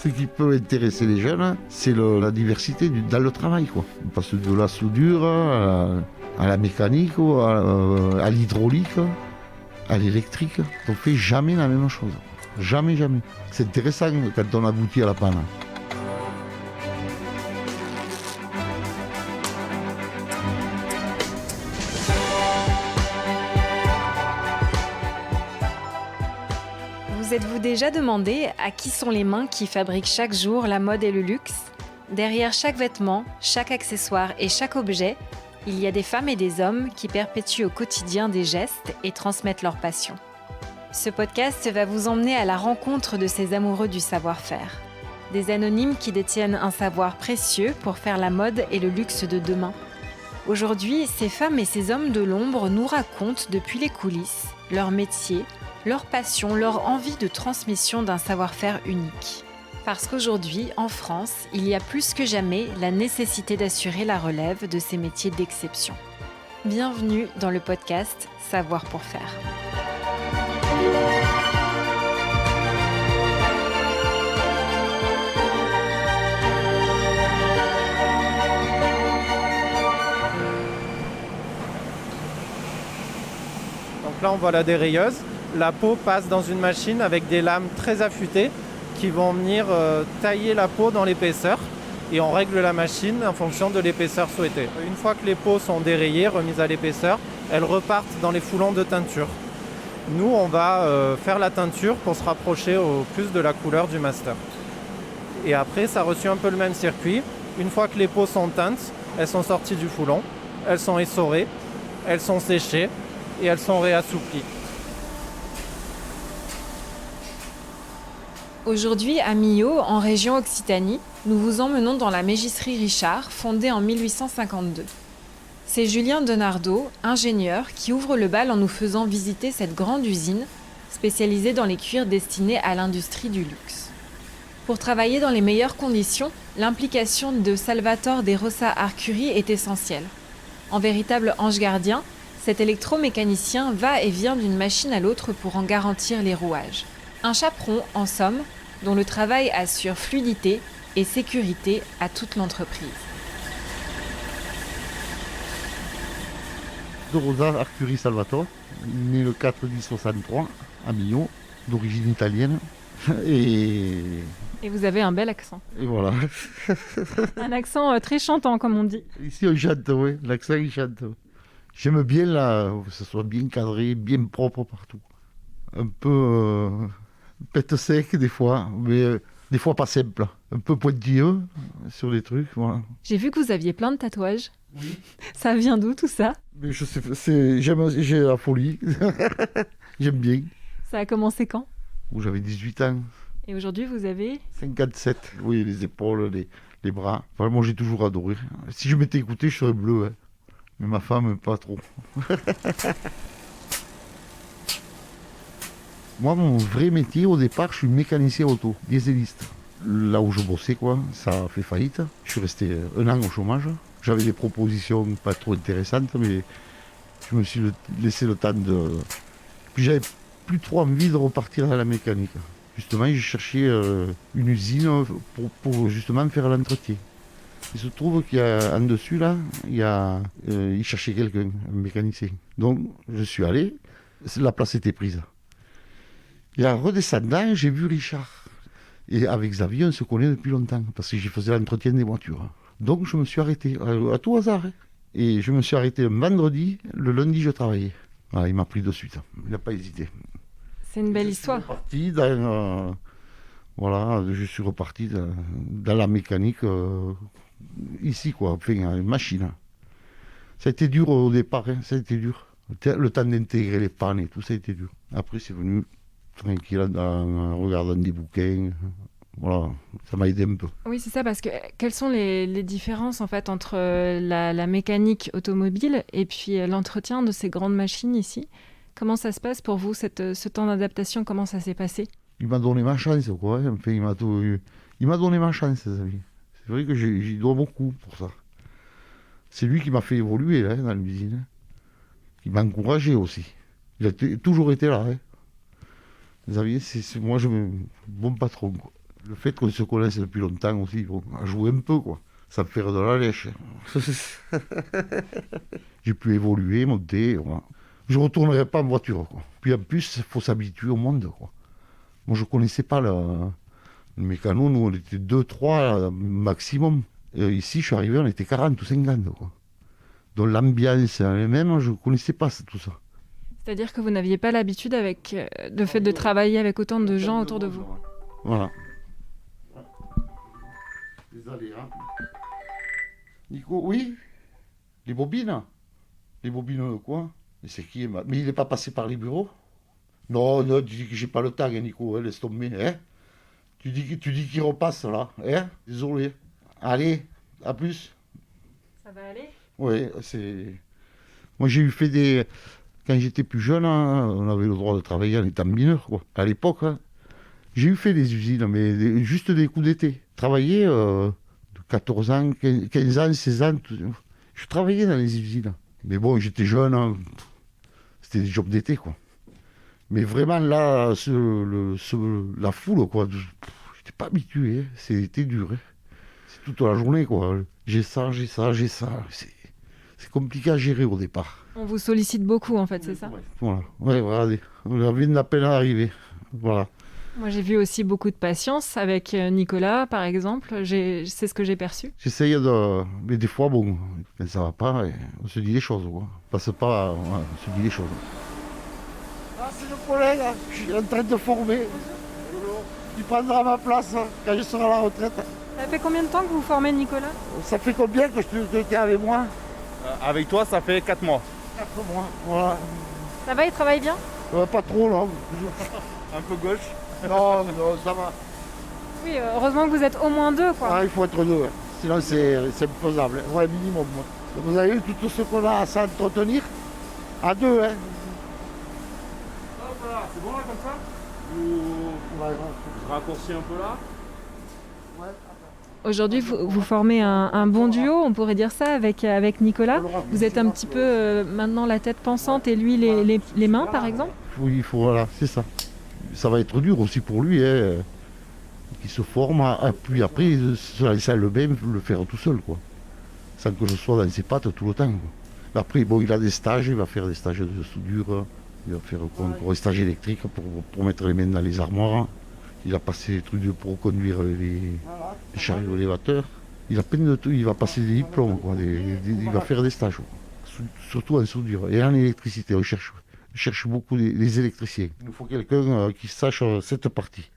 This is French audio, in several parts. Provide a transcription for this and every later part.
Ce qui peut intéresser les jeunes, c'est la diversité dans le travail, quoi. On passe de la soudure à la mécanique, à l'hydraulique, à l'électrique. On ne fait jamais la même chose. Jamais, jamais. C'est intéressant quand on aboutit à la panne. Vous êtes-vous déjà demandé à qui sont les mains qui fabriquent chaque jour la mode et le luxe ? Derrière chaque vêtement, chaque accessoire et chaque objet, il y a des femmes et des hommes qui perpétuent au quotidien des gestes et transmettent leur passion. Ce podcast va vous emmener à la rencontre de ces amoureux du savoir-faire. Des anonymes qui détiennent un savoir précieux pour faire la mode et le luxe de demain. Aujourd'hui, ces femmes et ces hommes de l'ombre nous racontent depuis les coulisses leur métier, leur passion, leur envie de transmission d'un savoir-faire unique. Parce qu'aujourd'hui, en France, il y a plus que jamais la nécessité d'assurer la relève de ces métiers d'exception. Bienvenue dans le podcast Savoir pour faire. Donc là, on voit la dérailleuse. La peau passe dans une machine avec des lames très affûtées qui vont venir tailler la peau dans l'épaisseur et on règle la machine en fonction de l'épaisseur souhaitée. Une fois que les peaux sont dérayées, remises à l'épaisseur, elles repartent dans les foulons de teinture. Nous, on va faire la teinture pour se rapprocher au plus de la couleur du master. Et après, ça a reçu un peu le même circuit. Une fois que les peaux sont teintes, elles sont sorties du foulon, elles sont essorées, elles sont séchées et elles sont réassouplies. Aujourd'hui, à Millau, en région Occitanie, nous vous emmenons dans la mégisserie Richard, fondée en 1852. C'est Julien Denardeau, ingénieur, qui ouvre le bal en nous faisant visiter cette grande usine, spécialisée dans les cuirs destinés à l'industrie du luxe. Pour travailler dans les meilleures conditions, l'implication de Salvatore De Rosa Arcuri est essentielle. En véritable ange gardien, cet électromécanicien va et vient d'une machine à l'autre pour en garantir les rouages. Un chaperon, en somme, dont le travail assure fluidité et sécurité à toute l'entreprise. De Rosa Arcuri Salvatore, né le 4-10-63 à Millau, d'origine italienne. Et vous avez un bel accent. Et voilà. Un accent très chantant, comme on dit. Ici, on chante, oui. L'accent, il chante. J'aime bien que ce soit bien cadré, bien propre partout. Un peu pète sec des fois, mais des fois pas simple. Un peu pointilleux sur les trucs, voilà. J'ai vu que vous aviez plein de tatouages. Oui. Ça vient d'où tout ça ? Mais je sais, j'ai la folie. J'aime bien. Ça a commencé quand ? Où j'avais 18 ans. Et aujourd'hui, vous avez 57. Oui, les épaules, les bras. Vraiment, j'ai toujours adoré. Si je m'étais écouté, je serais bleu. Hein. Mais ma femme, pas trop. Moi, mon vrai métier, au départ, je suis mécanicien auto, dieseliste. Là où je bossais, quoi, ça a fait faillite. Je suis resté 1 an au chômage. J'avais des propositions pas trop intéressantes, mais je me suis laissé le temps de... Puis j'avais plus trop envie de repartir à la mécanique. Justement, j'ai cherché une usine pour justement faire l'entretien. Il se trouve qu'il y a en dessus, là, il cherchait quelqu'un, un mécanicien. Donc, je suis allé, la place était prise. Et en redescendant, j'ai vu Richard. Et avec Xavier, on se connaît depuis longtemps, parce que j'y faisais l'entretien des voitures. Donc, je me suis arrêté, à tout hasard. Hein. Et je me suis arrêté un vendredi, le lundi, je travaillais. Voilà, il m'a pris de suite, il n'a pas hésité. C'est une belle histoire. Je suis reparti dans la mécanique, ici, quoi, enfin, une machine. Ça a été dur au départ, hein, ça a été dur. Le temps d'intégrer les pannes et tout, ça a été dur. Après, c'est venu tranquille en regardant des bouquins. Voilà, ça m'a aidé un peu. Oui, c'est ça, parce que quelles sont les différences en fait entre la mécanique automobile et puis l'entretien de ces grandes machines ici ? Comment ça se passe pour vous, ce temps d'adaptation ? Comment ça s'est passé ? Il m'a donné ma chance, quoi. Hein. Enfin, il m'a donné ma chance, Xavier. C'est vrai que j'y dois beaucoup pour ça. C'est lui qui m'a fait évoluer là, dans l'usine. Il m'a encouragé aussi. Il a toujours été là. Hein. Xavier, c'est moi, bon patron. Quoi. Le fait qu'on se connaisse depuis longtemps aussi, bon, a joué un peu, quoi. Ça me fait de la lèche. J'ai pu évoluer, monter, voilà. Je ne retournerai pas en voiture, quoi. Puis en plus, il faut s'habituer au monde, quoi. Moi, je ne connaissais pas le mécano. Nous, on était 2, 3 maximum. Ici, je suis arrivé, on était 40 ou 50, quoi. Donc l'ambiance elle-même, je ne connaissais pas tout ça. C'est-à-dire que vous n'aviez pas l'habitude avec le fait de travailler avec autant de gens autour de vous. Voilà. Désolé, hein. Nico, oui? Les bobines? Les bobines de quoi? Mais c'est qui? Mais il n'est pas passé par les bureaux? Non, non, tu dis que j'ai pas le temps, hein, Nico, hein, laisse tomber, hein? Tu dis qu'il repasse là, hein? Désolé. Allez, à plus. Ça va aller? Oui, c'est. Moi j'ai eu fait des. Quand j'étais plus jeune, hein, on avait le droit de travailler en étant mineur, quoi. À l'époque, hein, j'ai eu fait des usines, mais juste des coups d'été. Travailler de 14 ans, 15 ans, 16 ans, je travaillais dans les usines. Mais bon, j'étais jeune, hein, c'était des jobs d'été, quoi. Mais vraiment, là, la foule, quoi, j'étais pas habitué, hein. C'était dur. Hein. C'est toute la journée, quoi. J'ai ça. C'est compliqué à gérer au départ. On vous sollicite beaucoup en fait, c'est ça? Voilà, ouais, regardez, on avait de la peine à arriver. Voilà. Moi j'ai vu aussi beaucoup de patience avec Nicolas par exemple, c'est ce que j'ai perçu. J'essaye de. Mais des fois, bon, quand ça va pas, on se dit les choses, quoi. On passe pas, on se dit les choses. Ah, c'est le collègue, hein. Je suis en train de former. Il prendra ma place hein, quand je serai à la retraite. Ça fait combien de temps que vous formez Nicolas? Ça fait combien que tu étais avec moi? Avec toi, ça fait 4 mois. 4 mois, voilà. Ça va, il travaille bien? Pas trop, là. Un peu gauche. Non, ça va. Oui, heureusement que vous êtes au moins 2 quoi. Ah, il faut être 2, hein. Sinon c'est imposable. Ouais, minimum. Moi. Vous avez vu tout ce qu'on a à s'entretenir? À 2, hein. Hop là, c'est bon là comme ça? Ou je raccourcis un peu là? Aujourd'hui, vous formez un bon duo, on pourrait dire ça, avec Nicolas. Vous êtes un petit peu maintenant la tête pensante et lui les mains, par exemple? Oui, il faut, voilà, c'est ça. Ça va être dur aussi pour lui, hein, qui se forme, puis après, ça le bain, le faire tout seul, quoi. Sans que je sois dans ses pattes tout le temps, quoi. Après, bon, il a des stages, il va faire des stages de soudure, il va faire encore des stages électriques pour mettre les mains dans les armoires. Il a passé des trucs pour conduire les chariots élévateurs. Il a peine de tout, il va passer des diplômes, quoi, il va faire des stages, quoi. Surtout en soudure et en électricité. On cherche beaucoup les électriciens. Il nous faut quelqu'un qui sache cette partie.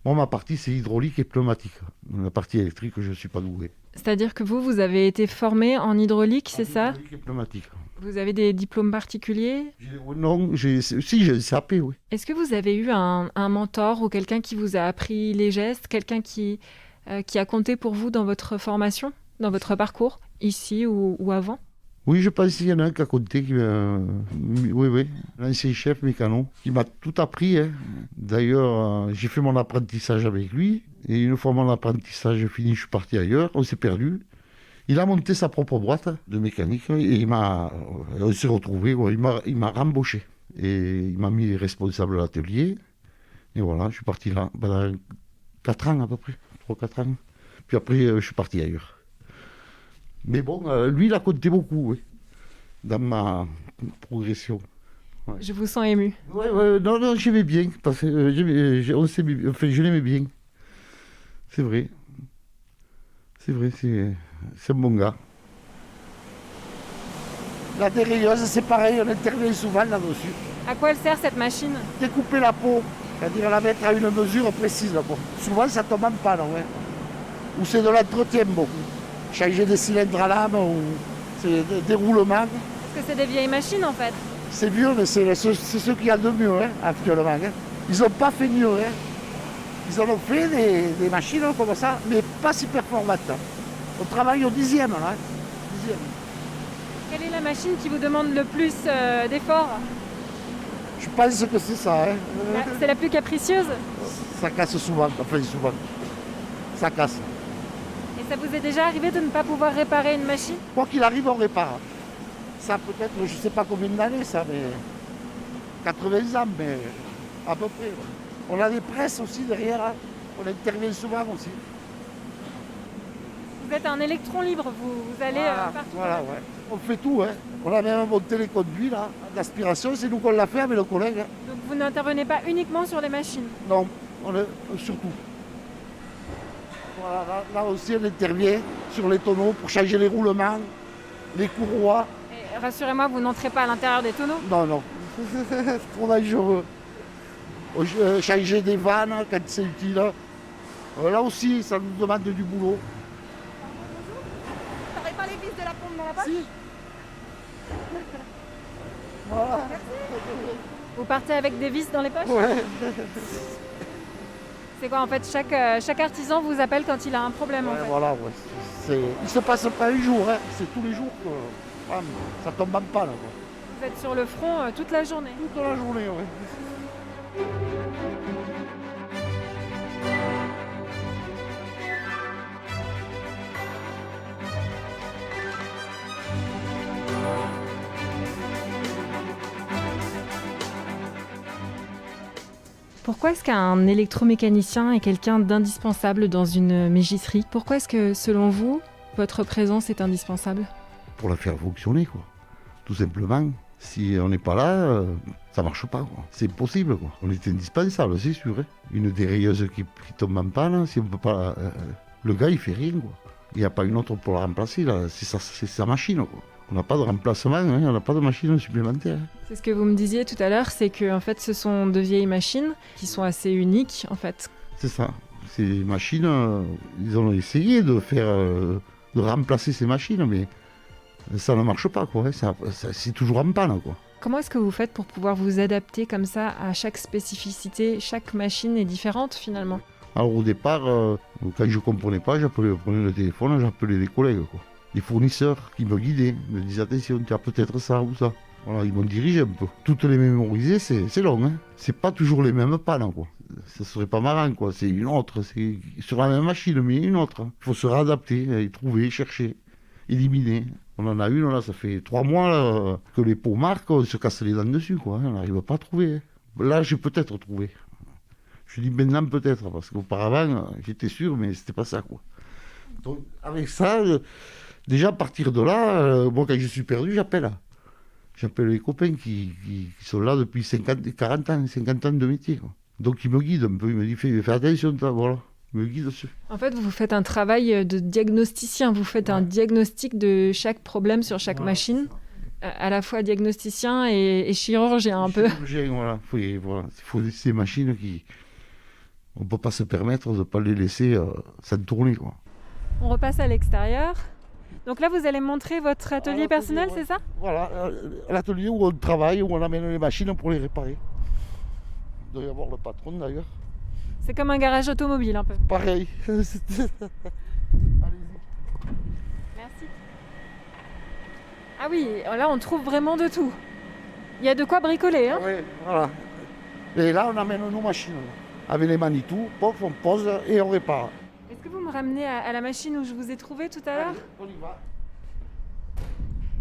Moi, ma partie, c'est hydraulique et pneumatique. La partie électrique, je ne suis pas doué. C'est-à-dire que vous avez été formé en hydraulique, c'est ça? Hydraulique et pneumatique. Vous avez des diplômes particuliers? Non, j'ai un CAP, oui. Est-ce que vous avez eu un mentor ou quelqu'un qui vous a appris les gestes, quelqu'un qui a compté pour vous dans votre formation, dans votre parcours, ici ou avant? Oui, je pense qu'il y en a un qui a compté, oui, l'ancien chef mécano, qui m'a tout appris. Hein. D'ailleurs, j'ai fait mon apprentissage avec lui, et une fois mon apprentissage fini, je suis parti ailleurs, on s'est perdu. Il a monté sa propre boîte de mécanique, et on s'est retrouvés, il m'a rembauché. Et il m'a mis responsable de l'atelier, et voilà, je suis parti là, pendant 4 ans à peu près, 3-4 ans. Puis après, je suis parti ailleurs. Mais bon, lui, il a compté beaucoup, oui, dans ma progression. Ouais. Je vous sens ému. Oui, non, j'aimais bien, parce que je l'aimais bien. C'est vrai, c'est un bon gars. La dérailleuse, c'est pareil, on intervient souvent là-dessus. À quoi elle sert cette machine? Découper la peau, c'est-à-dire la mettre à une mesure précise. Quoi. Souvent, ça tombe en panne, ouais. Ou c'est de l'entretien, beaucoup. Changer des cylindres à lame ou c'est des roulements. Est-ce que c'est des vieilles machines en fait? C'est vieux, mais c'est ce qu'il y a de mieux hein, actuellement. Hein. Ils n'ont pas fait mieux. Hein. Ils en ont fait des machines comme ça, mais pas si performantes. On travaille au 10e. Là, 10e. Quelle est la machine qui vous demande le plus d'efforts? Je pense que c'est ça. Hein. C'est la plus capricieuse? Ça casse souvent, enfin souvent. Ça casse. Et ça vous est déjà arrivé de ne pas pouvoir réparer une machine? Quoi qu'il arrive, on répare. Ça peut-être, je ne sais pas combien d'années, ça, mais 80 ans, mais à peu près. Ouais. On a des presses aussi derrière, hein, On intervient souvent aussi. Vous êtes un électron libre, vous allez partout. Voilà, ouais. On fait tout, hein. On a même monté les conduits, là, d'aspiration. C'est nous qu'on l'a fait avec le collègue. Hein. Donc vous n'intervenez pas uniquement sur les machines. Non, surtout. Voilà, là aussi, on intervient sur les tonneaux pour changer les roulements, les courroies. Et rassurez-moi, vous n'entrez pas à l'intérieur des tonneaux. Non, non. Trop dangereux. Changer des vannes quand c'est utile. Là aussi, ça nous demande du boulot. Vous n'avez pas les vis de la pompe dans la poche? Si. Voilà. Vous partez avec des vis dans les poches? Ouais. C'est quoi en fait, chaque artisan vous appelle quand il a un problème en Ouais, fait. voilà, ouais. Il se passe pas un jour, hein. C'est tous les jours que ça tombe en panne. Quoi. Vous êtes sur le front toute la journée. Toute la journée, ouais. Pourquoi est-ce qu'un électromécanicien est quelqu'un d'indispensable dans une mégisserie? Pourquoi est-ce que, selon vous, votre présence est indispensable? Pour la faire fonctionner, quoi. Tout simplement. Si on n'est pas là, ça marche pas, quoi. C'est impossible, quoi. On est indispensable, c'est sûr. Hein. Une dérailleuse qui tombe en panne, si on peut pas... le gars, il fait rien, quoi. Il n'y a pas une autre pour la remplacer, là. C'est sa machine, quoi. On n'a pas de remplacement, hein. On n'a pas de machine supplémentaire. Hein. C'est ce que vous me disiez tout à l'heure, c'est que en fait, ce sont de vieilles machines qui sont assez uniques, en fait. C'est ça. Ces machines, ils ont essayé de faire... de remplacer ces machines, mais ça ne marche pas, quoi. Hein. C'est toujours en panne, quoi. Comment est-ce que vous faites pour pouvoir vous adapter comme ça à chaque spécificité? Chaque machine est différente, finalement. Alors au départ, quand je ne comprenais pas, je prenais le téléphone, j'appelais des collègues, quoi. Des fournisseurs qui me guidaient, me disaient attention, tu as peut-être ça ou ça. Voilà, ils m'ont dirigé un peu. Toutes les mémoriser, c'est long, hein. C'est pas toujours les mêmes pannes, quoi. Ça serait pas marrant, quoi. C'est une autre, c'est sur la même machine, mais une autre. Il faut se réadapter, trouver, chercher, éliminer. On en a une, là, ça fait 3 mois là, que les pots marquent, on se casse les dents dessus, quoi. On n'arrive pas à trouver. Hein. Là, j'ai peut-être trouvé. Je dis maintenant peut-être, parce qu'auparavant, j'étais sûr, mais c'était pas ça, quoi. Donc, avec ça, déjà à partir de là, moi, quand je suis perdu, j'appelle. J'appelle les copains qui sont là depuis 50 ans de métier, quoi. Donc, ils me guident un peu, ils me disent fais attention, voilà. Ils me guident dessus. En fait, vous faites un travail de diagnosticien, vous faites un diagnostic de chaque problème sur chaque machine. À la fois diagnosticien et chirurgien un peu. Chirurgien, voilà. Il faut ces machines qui... On ne peut pas se permettre de ne pas les laisser sans tourner, quoi. On repasse à l'extérieur. Donc là, vous allez montrer votre atelier personnel, ouais. c'est ça? Voilà, l'atelier où on travaille, où on amène les machines pour les réparer. Il doit y avoir le patron d'ailleurs. C'est comme un garage automobile un peu. Pareil. Allez-y. Merci. Ah oui, là on trouve vraiment de tout. Il y a de quoi bricoler, hein? Oui, voilà. Et là, on amène nos machines. Avec les Manitou, pof, on pose et on répare. Est-ce que vous me ramenez à la machine où je vous ai trouvé tout à l'heure? Allez, on y va.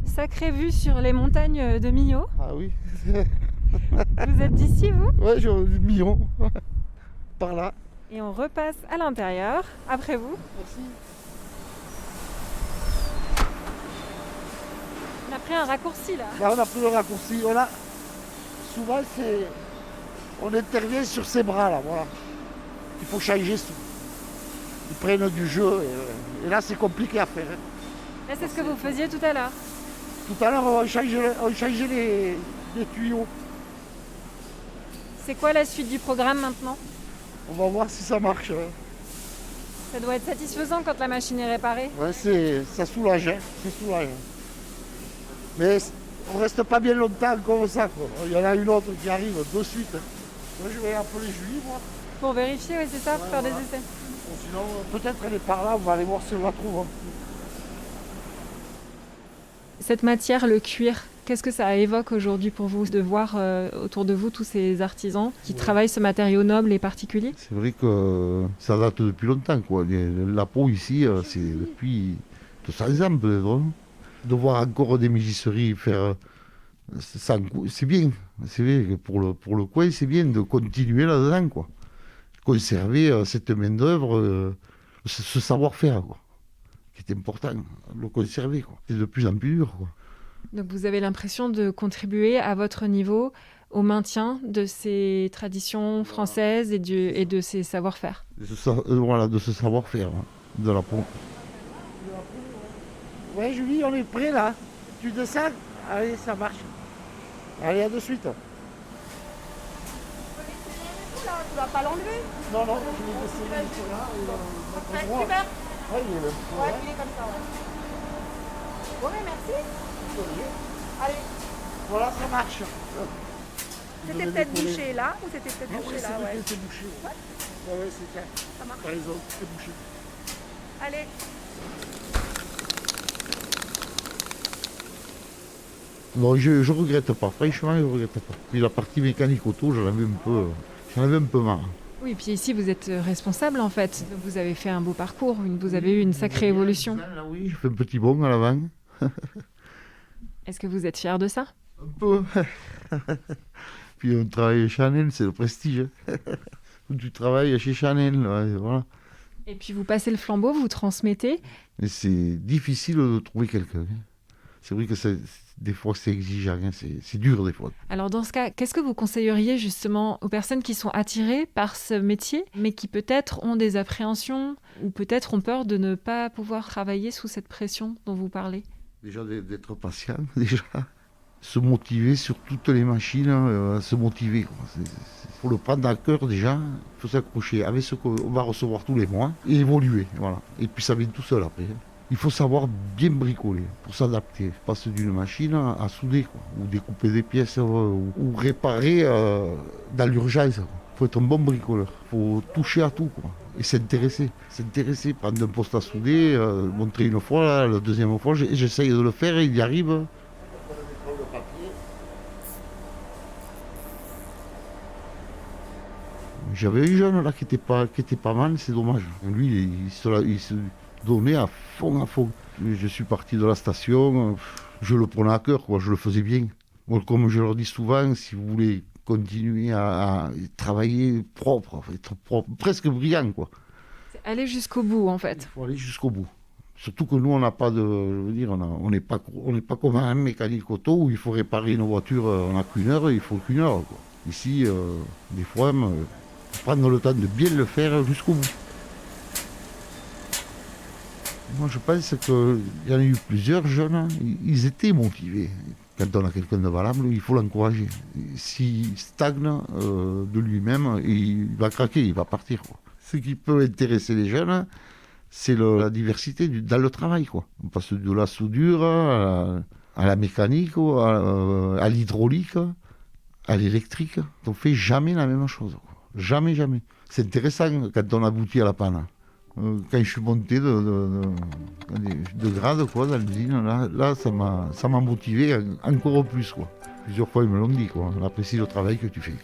Sacrée vue sur les montagnes de Millau. Ah oui. Vous êtes d'ici, vous? Ouais, j'ai un million. Par là. Et on repasse à l'intérieur, après vous. Merci. On a pris un raccourci là. Là, on a pris le raccourci. Souvent, on intervient sur ces bras là, voilà. Il faut changer. Ils prennent du jeu. Et là, c'est compliqué à faire. Hein. Là, c'est ce que vous faisiez tout à l'heure. Tout à l'heure, on changeait les tuyaux. C'est quoi la suite du programme maintenant? On va voir si ça marche. Hein. Ça doit être satisfaisant quand la machine est réparée. Ouais, ça soulage, hein. C'est soulageant. Mais on reste pas bien longtemps comme ça, quoi. Il y en a une autre qui arrive de suite. Hein. Moi, je vais appeler Julie, moi. Pour vérifier, oui, c'est ça, pour faire voilà. des essais. Bon, sinon, peut-être elle est par là, on va aller voir si on la trouve. Hein. Cette matière, le cuir, qu'est-ce que ça évoque aujourd'hui pour vous de voir autour de vous tous ces artisans qui travaillent ce matériau noble et particulier? C'est vrai que ça date depuis longtemps, quoi. La peau ici, c'est depuis 200 ans peut-être. Hein. De voir encore des mégisseries faire... c'est bien. C'est vrai que pour le coin, c'est bien de continuer là-dedans, quoi. conserver cette main-d'œuvre, ce savoir-faire, quoi, qui est important, le conserver, quoi. C'est de plus en plus dur, quoi. Donc vous avez l'impression de contribuer à votre niveau au maintien de ces traditions françaises et de ces savoir-faire. Voilà, de ce savoir-faire, hein, de la pompe. Ouais, Julie, on est prêt là. Tu descends? Allez, ça marche. Allez, à de suite. Tu vas pas l'enlever. Non, non, je vais descendre il faut là. Après, droit. Hubert. Ouais, il est là. Ouais, il est comme ça, ouais. Bon, mais merci. Allez, Voilà, ça marche. c'était peut-être bouché là, ou c'était peut-être bouché là, ouais. C'est bouché. Ouais, c'est clair. Ça marche. T'as raison, c'est bouché. Allez. Non, je regrette pas, franchement, je regrette pas. Puis la partie mécanique auto, j'en avais un peu marre. Oui, puis ici vous êtes responsable en fait. Donc, vous avez fait un beau parcours, vous avez eu une sacrée évolution. Là, oui, je fais un petit bond à l'avant. Est-ce que vous êtes fier de ça? Un peu. Puis on travaille chez Chanel, c'est le prestige. Tu travailles chez Chanel, ouais, voilà. Et puis vous passez le flambeau, vous transmettez. Mais c'est difficile de trouver quelqu'un, hein. C'est vrai que des fois c'est exigeant, hein, c'est dur des fois. Alors dans ce cas, qu'est-ce que vous conseilleriez justement aux personnes qui sont attirées par ce métier, mais qui peut-être ont des appréhensions ou peut-être ont peur de ne pas pouvoir travailler sous cette pression dont vous parlez? Déjà d'être patient, déjà. Se motiver sur toutes les machines, se motiver, quoi. Faut le prendre à cœur déjà, il faut s'accrocher avec ce qu'on va recevoir tous les mois et évoluer, voilà. Et puis ça vient tout seul après, hein. Il faut savoir bien bricoler pour s'adapter. Passer d'une machine à souder, quoi, ou découper des pièces, ou réparer dans l'urgence. Il faut être un bon bricoleur. Il faut toucher à tout, quoi. Et s'intéresser, prendre un poste à souder, montrer une fois, là, la deuxième fois, j'essaye de le faire et il y arrive. J'avais un jeune là qui était pas mal, c'est dommage. Lui, il se donnait à fond, à fond. Je suis parti de la station, je le prenais à cœur, quoi, je le faisais bien. Moi, comme je leur dis souvent, si vous voulez continuer à travailler propre, être propre, presque brillant, quoi. C'est aller jusqu'au bout en Il fait. faut aller jusqu'au bout. Surtout que nous, on n'a pas de, je veux dire, on n'est pas comme un mécanique auto où il faut réparer une voiture, on n'a qu'une heure, il faut qu'une heure, quoi. Ici, des fois, prendre le temps de bien le faire jusqu'au bout. Moi, je pense qu'il y en a eu plusieurs jeunes, hein, ils étaient motivés. Quand on a quelqu'un de valable, il faut l'encourager. S'il stagne de lui-même, il va craquer, il va partir, quoi. Ce qui peut intéresser les jeunes, c'est la diversité dans le travail, quoi. On passe de la soudure à la mécanique, à l'hydraulique, à l'électrique. On ne fait jamais la même chose, quoi. Jamais, jamais. C'est intéressant quand on aboutit à la panne. Quand je suis monté de grade, quoi, dans l'usine, là ça m'a motivé encore plus, quoi. Plusieurs fois ils me l'ont dit, quoi. On apprécie le travail que tu fais.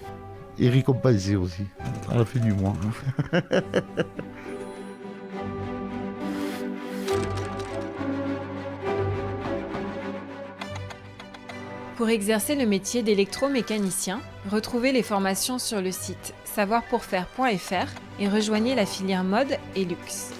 Et récompensé aussi, à la fin du mois. Pour exercer le métier d'électromécanicien, retrouvez les formations sur le site savoirpourfaire.fr et rejoignez la filière mode et luxe.